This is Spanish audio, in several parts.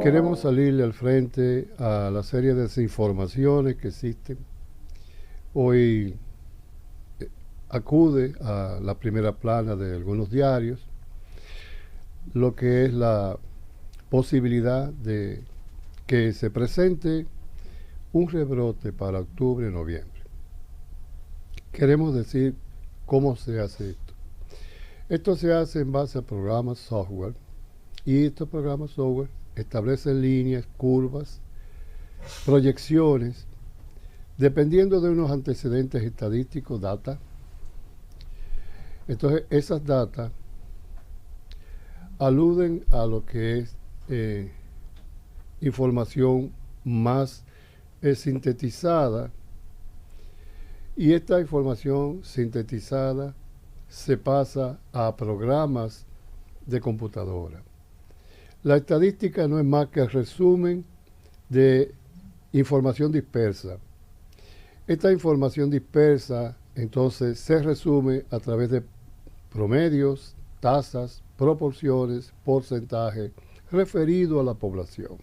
Queremos salirle al frente a la serie de desinformaciones que existen. Hoy acude a la primera plana de algunos diarios lo que es la posibilidad de que se presente un rebrote para octubre, noviembre. Queremos decir cómo se hace esto. Esto se hace en base a programas software, y estos programas software establecen líneas, curvas, proyecciones, dependiendo de unos antecedentes estadísticos, data. Entonces, esas data aluden a lo que es información más sintetizada, y esta información sintetizada se pasa a programas de computadora. La estadística no es más que el resumen de información dispersa. Esta información dispersa entonces se resume a través de promedios, tasas, proporciones, porcentaje referido a la población.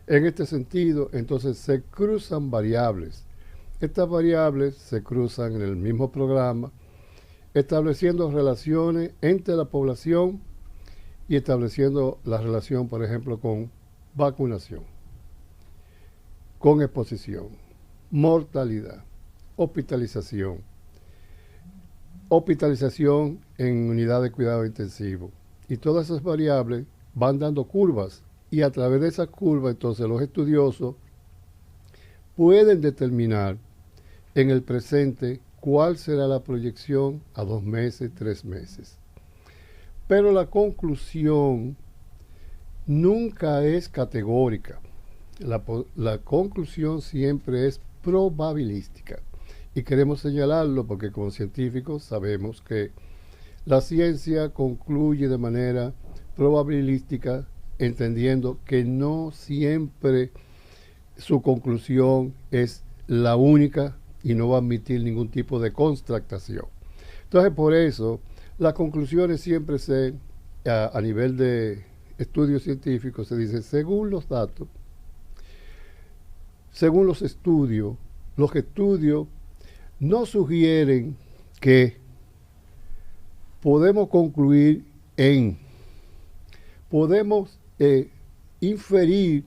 En este sentido, entonces se cruzan variables. Estas variables se cruzan en el mismo programa, estableciendo relaciones entre la población y estableciendo la relación, por ejemplo, con vacunación, con exposición, mortalidad, hospitalización en unidad de cuidado intensivo. Y todas esas variables van dando curvas, y a través de esas curvas, entonces, los estudiosos pueden determinar en el presente cuál será la proyección a 2 meses, 3 meses. Pero la conclusión nunca es categórica. La conclusión siempre es probabilística. Y queremos señalarlo porque como científicos sabemos que la ciencia concluye de manera probabilística, entendiendo que no siempre su conclusión es la única y no va a admitir ningún tipo de contrastación. Entonces, por eso, las conclusiones siempre a nivel de estudios científicos, se dice, según los datos, según los estudios no sugieren que podemos concluir podemos inferir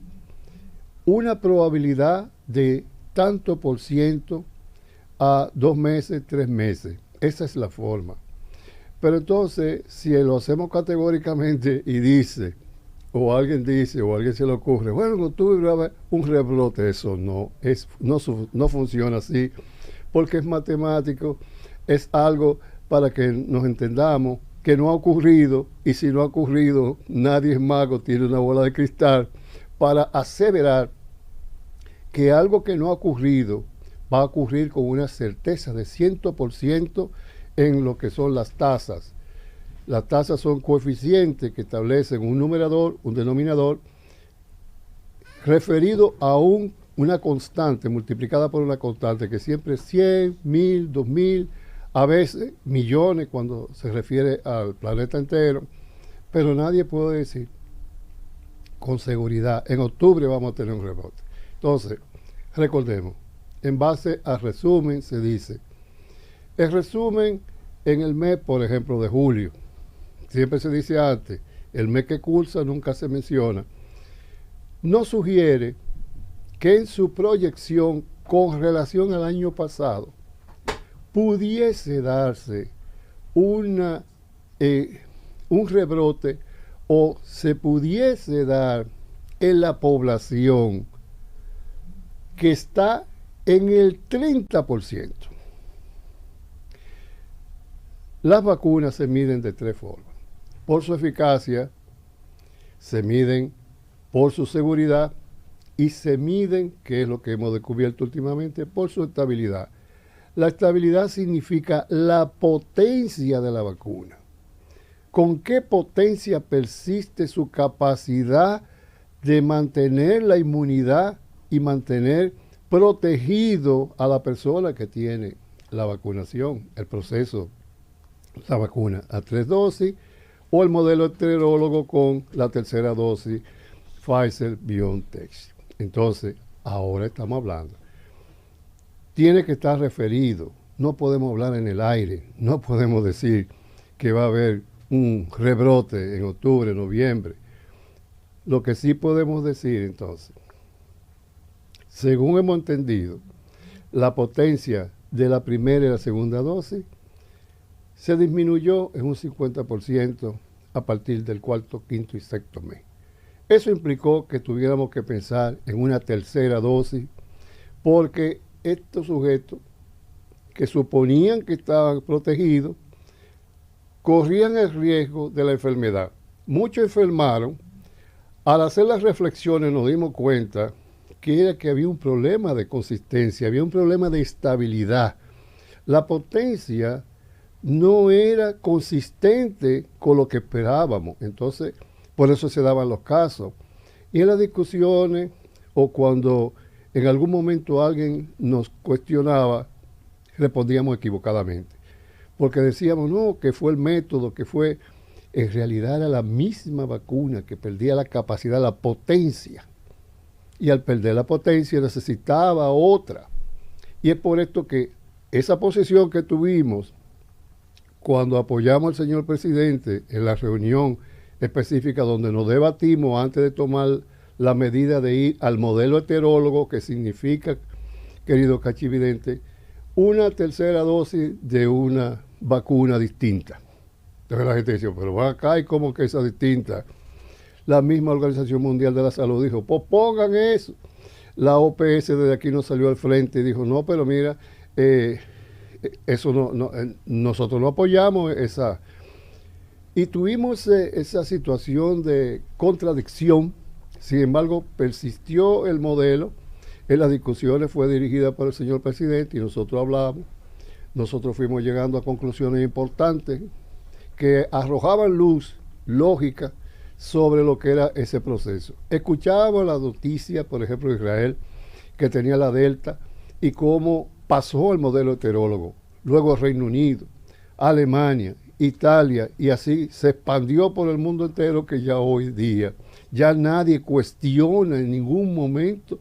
una probabilidad de tanto por ciento a 2 meses, 3 meses. Esa es la forma. Pero entonces, si lo hacemos categóricamente y dice, o alguien se le ocurre, bueno, no tuve un rebrote, eso no funciona así, porque es matemático, es algo para que nos entendamos que no ha ocurrido, y si no ha ocurrido, nadie es mago, tiene una bola de cristal, para aseverar que algo que no ha ocurrido va a ocurrir con una certeza de 100% en lo que son las tasas. Las tasas son coeficientes que establecen un numerador, un denominador, referido a una constante multiplicada por una constante, que siempre es 100, 1000, 2000, a veces millones cuando se refiere al planeta entero, pero nadie puede decir con seguridad, en octubre vamos a tener un rebote. Entonces, recordemos, en base al resumen se dice, el resumen en el mes, por ejemplo, de julio, siempre se dice antes, el mes que cursa nunca se menciona, no sugiere que en su proyección con relación al año pasado pudiese darse un rebrote, o se pudiese dar en la población que está en el 30%. Las vacunas se miden de 3 formas. Por su eficacia, se miden por su seguridad y se miden, que es lo que hemos descubierto últimamente, por su estabilidad. La estabilidad significa la potencia de la vacuna. ¿Con qué potencia persiste su capacidad de mantener la inmunidad y mantener protegido a la persona que tiene la vacunación, el proceso la vacuna a 3 dosis, o el modelo heterólogo con la tercera dosis Pfizer-BioNTech. Entonces, ahora estamos hablando. Tiene que estar referido. No podemos hablar en el aire. No podemos decir que va a haber un rebrote en octubre, noviembre. Lo que sí podemos decir entonces, según hemos entendido, la potencia de la primera y la segunda dosis se disminuyó en un 50% a partir del cuarto, quinto y sexto mes. Eso implicó que tuviéramos que pensar en una tercera dosis, porque estos sujetos que suponían que estaban protegidos corrían el riesgo de la enfermedad. Muchos enfermaron. Al hacer las reflexiones nos dimos cuenta que era que había un problema de consistencia, había un problema de estabilidad. La potencia no era consistente con lo que esperábamos. Entonces, por eso se daban los casos. Y en las discusiones, o cuando en algún momento alguien nos cuestionaba, respondíamos equivocadamente. Porque decíamos, no, que fue el método, que fue... En realidad era la misma vacuna que perdía la capacidad, la potencia. Y al perder la potencia necesitaba otra. Y es por esto que esa posición que tuvimos cuando apoyamos al señor presidente en la reunión específica donde nos debatimos antes de tomar la medida de ir al modelo heterólogo, que significa, querido cachividente, una tercera dosis de una vacuna distinta. Entonces la gente decía, pero va acá y cómo que esa distinta. La misma Organización Mundial de la Salud dijo, pues pongan eso. La OPS desde aquí nos salió al frente y dijo, no, pero mira, eso nosotros no apoyamos esa. Y tuvimos esa situación de contradicción. Sin embargo, persistió el modelo. En las discusiones fue dirigida por el señor presidente y nosotros hablamos. Nosotros fuimos llegando a conclusiones importantes que arrojaban luz lógica sobre lo que era ese proceso. Escuchábamos la noticia, por ejemplo, de Israel, que tenía la Delta, y cómo pasó el modelo heterólogo. Luego Reino Unido, Alemania, Italia, y así se expandió por el mundo entero, que ya hoy día ya nadie cuestiona en ningún momento,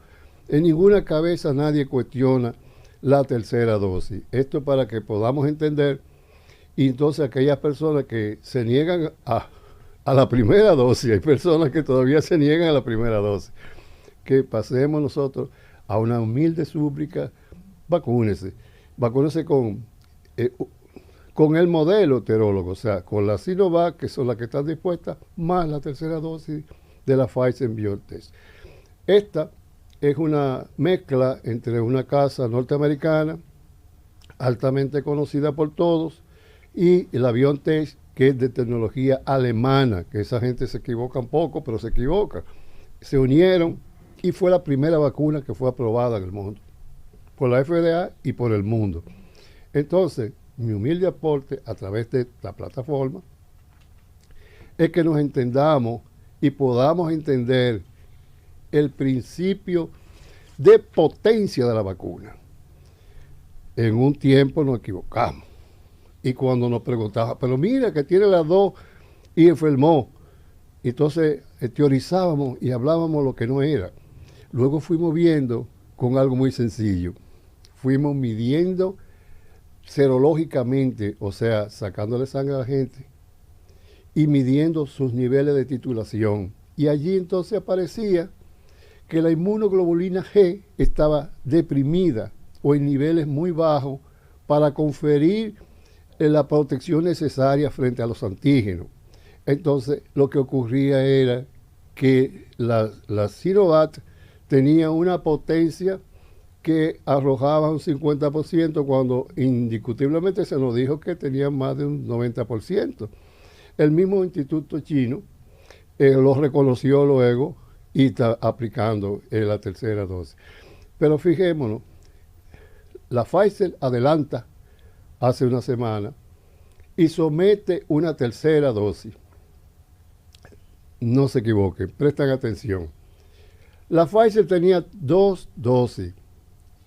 en ninguna cabeza nadie cuestiona la tercera dosis. Esto para que podamos entender. Y entonces aquellas personas que se niegan a la primera dosis, hay personas que todavía se niegan a la primera dosis, que pasemos nosotros a una humilde súplica, vacúnese con el modelo heterólogo, o sea, con la Sinovac, que son las que están dispuestas, más la tercera dosis de la Pfizer-BioNTech. Esta es una mezcla entre una casa norteamericana, altamente conocida por todos, y la BioNTech, que es de tecnología alemana, que esa gente se equivoca un poco, pero se equivoca. Se unieron y fue la primera vacuna que fue aprobada en el mundo, por la FDA y por el mundo. Entonces, mi humilde aporte a través de esta plataforma es que nos entendamos y podamos entender el principio de potencia de la vacuna. En un tiempo nos equivocamos. Y cuando nos preguntaba, pero mira que tiene las dos y enfermó. Entonces teorizábamos y hablábamos lo que no era. Luego fuimos viendo con algo muy sencillo. Fuimos midiendo serológicamente, o sea, sacándole sangre a la gente y midiendo sus niveles de titulación. Y allí entonces aparecía que la inmunoglobulina G estaba deprimida o en niveles muy bajos para conferir la protección necesaria frente a los antígenos. Entonces, lo que ocurría era que la Sinovac tenía una potencia que arrojaba un 50% cuando indiscutiblemente se nos dijo que tenía más de un 90%. El mismo instituto chino lo reconoció luego y está aplicando la tercera dosis. Pero fijémonos, la Pfizer adelanta hace una semana y somete una tercera dosis. No se equivoquen, prestan atención. La Pfizer tenía 2 dosis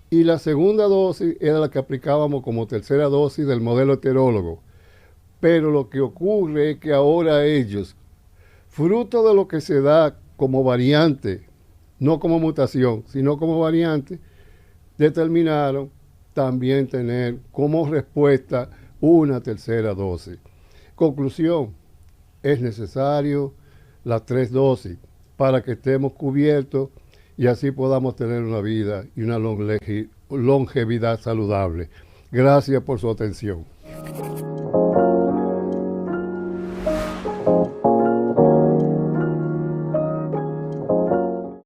y la segunda dosis era la que aplicábamos como tercera dosis del modelo heterólogo. Pero lo que ocurre es que ahora ellos, fruto de lo que se da como variante, no como mutación, sino como variante, determinaron también tener como respuesta una tercera dosis. Conclusión, es necesario las 3 dosis para que estemos cubiertos y así podamos tener una vida y una longevidad saludable. Gracias por su atención.